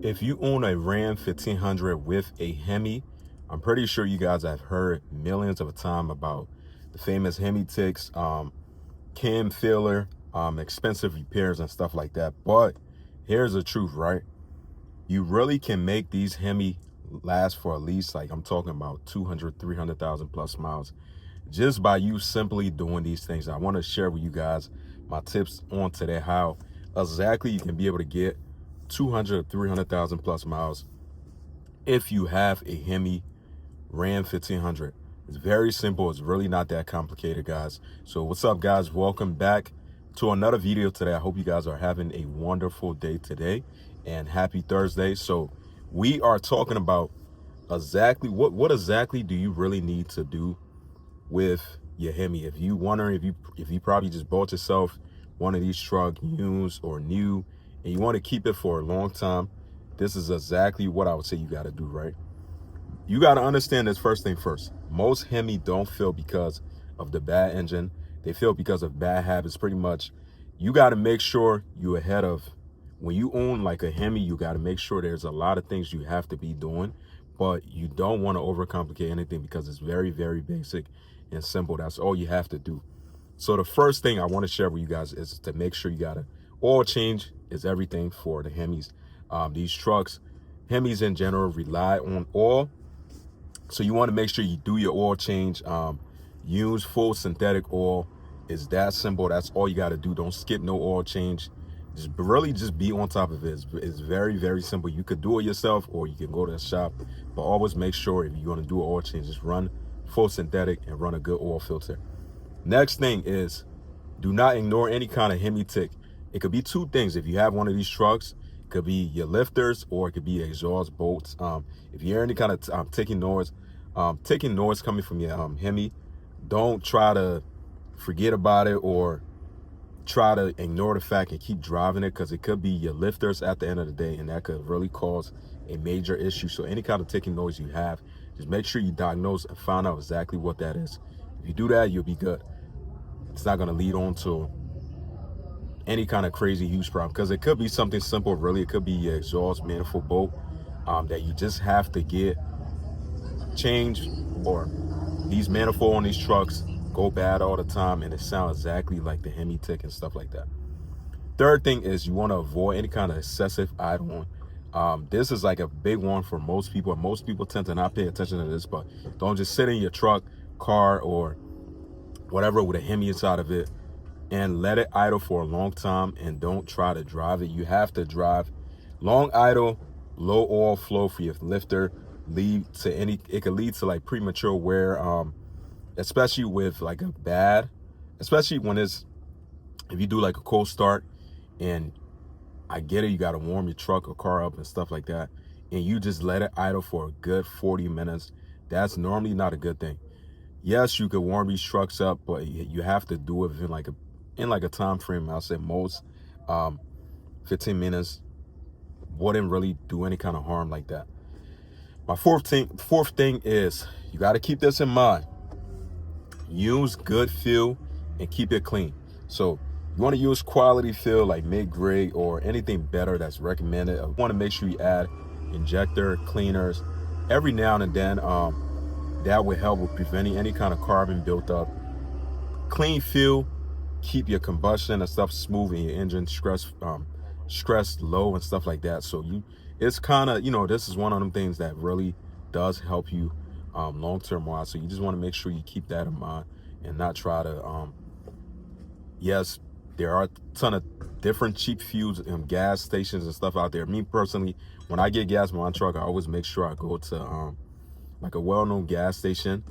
If you own a Ram 1500 with a Hemi, I'm pretty sure you guys have heard millions of time about the famous Hemi ticks, cam failure, expensive repairs and stuff like that. But here's the truth, right? You really can make these Hemi last for at least, like, I'm talking about 200, 300,000 plus miles just by you simply doing these things. I want to share with you guys my tips on today, how exactly you can be able to get 200, 300,000 plus miles if you have a Hemi Ram 1500. It's very simple. It's really not that complicated, guys. So what's up, guys? Welcome back to another video today. I hope you guys are having a wonderful day today and happy Thursday. So we are talking about exactly what exactly do you really need to do with your Hemi. If you wondering if you probably just bought yourself one of these trucks, used or new, and you want to keep it for a long time, this is exactly what I would say you got to do, right? You got to understand this first thing first. Most Hemi don't fail because of the bad engine. They fail because of bad habits. Pretty much, you got to make sure you're ahead of, when you own like a Hemi, you got to make sure there's a lot of things you have to be doing, but you don't want to overcomplicate anything because it's very, very basic and simple. That's all you have to do. So the first thing I want to share with you guys is to make sure you got oil change is everything for the Hemis. These trucks, Hemis in general, rely on oil. So you want to make sure you do your oil change. Use full synthetic oil. It's that simple. That's all you got to do. Don't skip no oil change. Just be on top of it. It's very, very simple. You could do it yourself or you can go to the shop, but always make sure if you're going to do an oil change, just run full synthetic and run a good oil filter. Next thing is, do not ignore any kind of Hemi tick. It could be two things. If you have one of these trucks, it could be your lifters or it could be exhaust bolts. If you hear any kind of ticking noise coming from your Hemi, don't try to forget about it or try to ignore the fact and keep driving it, because it could be your lifters at the end of the day, and that could really cause a major issue. So any kind of ticking noise you have, just make sure you diagnose and find out exactly what that is. If you do that, you'll be good. It's not going to lead on to any kind of crazy huge problem, because it could be something simple. Really, it could be your exhaust manifold bolt that you just have to get changed, or these manifold on these trucks go bad all the time and it sounds exactly like the Hemi tick and stuff like that. Third thing is you want to avoid any kind of excessive idling. This is like a big one for most people, and most people tend to not pay attention to this, but don't just sit in your truck, car, or whatever with a Hemi inside of it and let it idle for a long time, and don't try to drive it. You have to drive. Long idle, low oil flow for your lifter it could lead to like premature wear, especially with like especially when if you do like a cold start, and I get it, you got to warm your truck or car up and stuff like that, and you just let it idle for a good 40 minutes. That's normally not a good thing. Yes, you could warm these trucks up, but you have to do it in like a time frame. I'll say most 15 minutes wouldn't really do any kind of harm like that. My fourth thing is, you got to keep this in mind. Use good fuel and keep it clean. So you want to use quality fuel like mid-grade or anything better that's recommended. You want to make sure you add injector cleaners every now and then. That will help with preventing any kind of carbon built up. Clean fuel, keep your combustion and stuff smooth and your engine stress low and stuff like that. So it's kind of, this is one of them things that really does help you long-term wise. So you just want to make sure you keep that in mind and not try to yes, there are a ton of different cheap fuels and gas stations and stuff out there. Me personally, when I get gas in my truck, I always make sure I go to like a well-known gas station.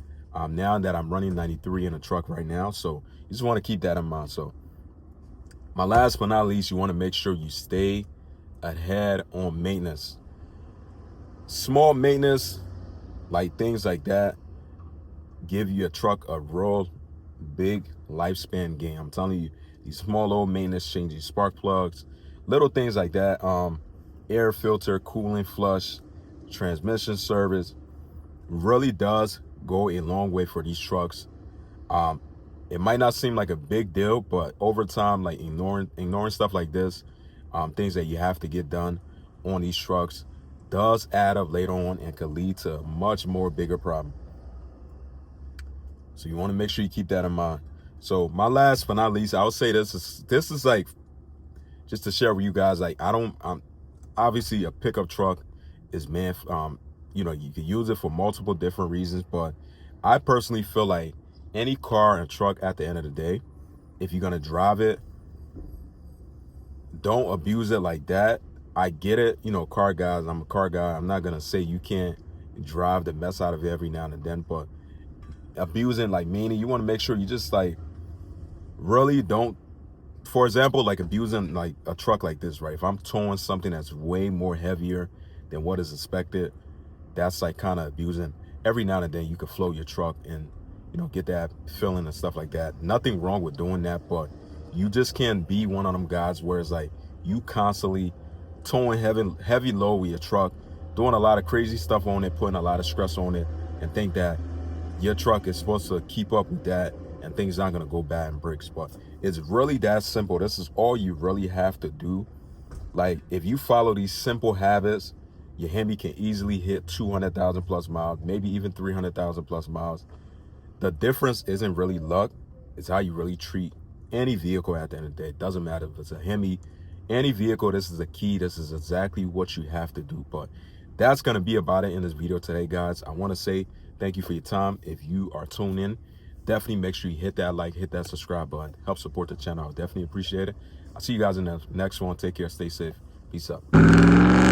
Now that I'm running 93 in a truck right now, so you just want to keep that in mind. So my last but not least, you want to make sure you stay ahead on maintenance. Small maintenance, like things like that, give your truck a real big lifespan gain. I'm telling you, these small little maintenance, changing spark plugs, little things like that, air filter, cooling flush, transmission service, really does go a long way for these trucks. It might not seem like a big deal, but over time, like ignoring stuff like this, things that you have to get done on these trucks does add up later on and could lead to a much more bigger problem. So you want to make sure you keep that in mind. So my last but not least, I would say this is like just to share with you guys, like I'm obviously a pickup truck is you know, you can use it for multiple different reasons, but I personally feel like any car and truck at the end of the day, if you're gonna drive it, don't abuse it like that. I get it, you know, car guys, I'm a car guy. I'm not gonna say you can't drive the mess out of it every now and then, but abusing like meaning you want to make sure you just like really don't, for example, like abusing like a truck like this, right? If I'm towing something that's way more heavier than what is expected, that's like kind of abusing. Every now and then you can float your truck and, you know, get that feeling and stuff like that. Nothing wrong with doing that, but you just can't be one of them guys where it's like you constantly towing heavy load with your truck, doing a lot of crazy stuff on it, putting a lot of stress on it, and think that your truck is supposed to keep up with that and things aren't going to go bad in bricks. But it's really that simple. This is all you really have to do. Like if you follow these simple habits, your Hemi can easily hit 200,000 plus miles, maybe even 300,000 plus miles. The difference isn't really luck, it's how you really treat any vehicle at the end of the day. It doesn't matter if it's a Hemi, any vehicle, this is the key. This is exactly what you have to do. But that's going to be about it in this video today, guys. I want to say thank you for your time. If you are tuned in, definitely make sure you hit that like, hit that subscribe button. Help support the channel. I definitely appreciate it. I'll see you guys in the next one. Take care. Stay safe. Peace out.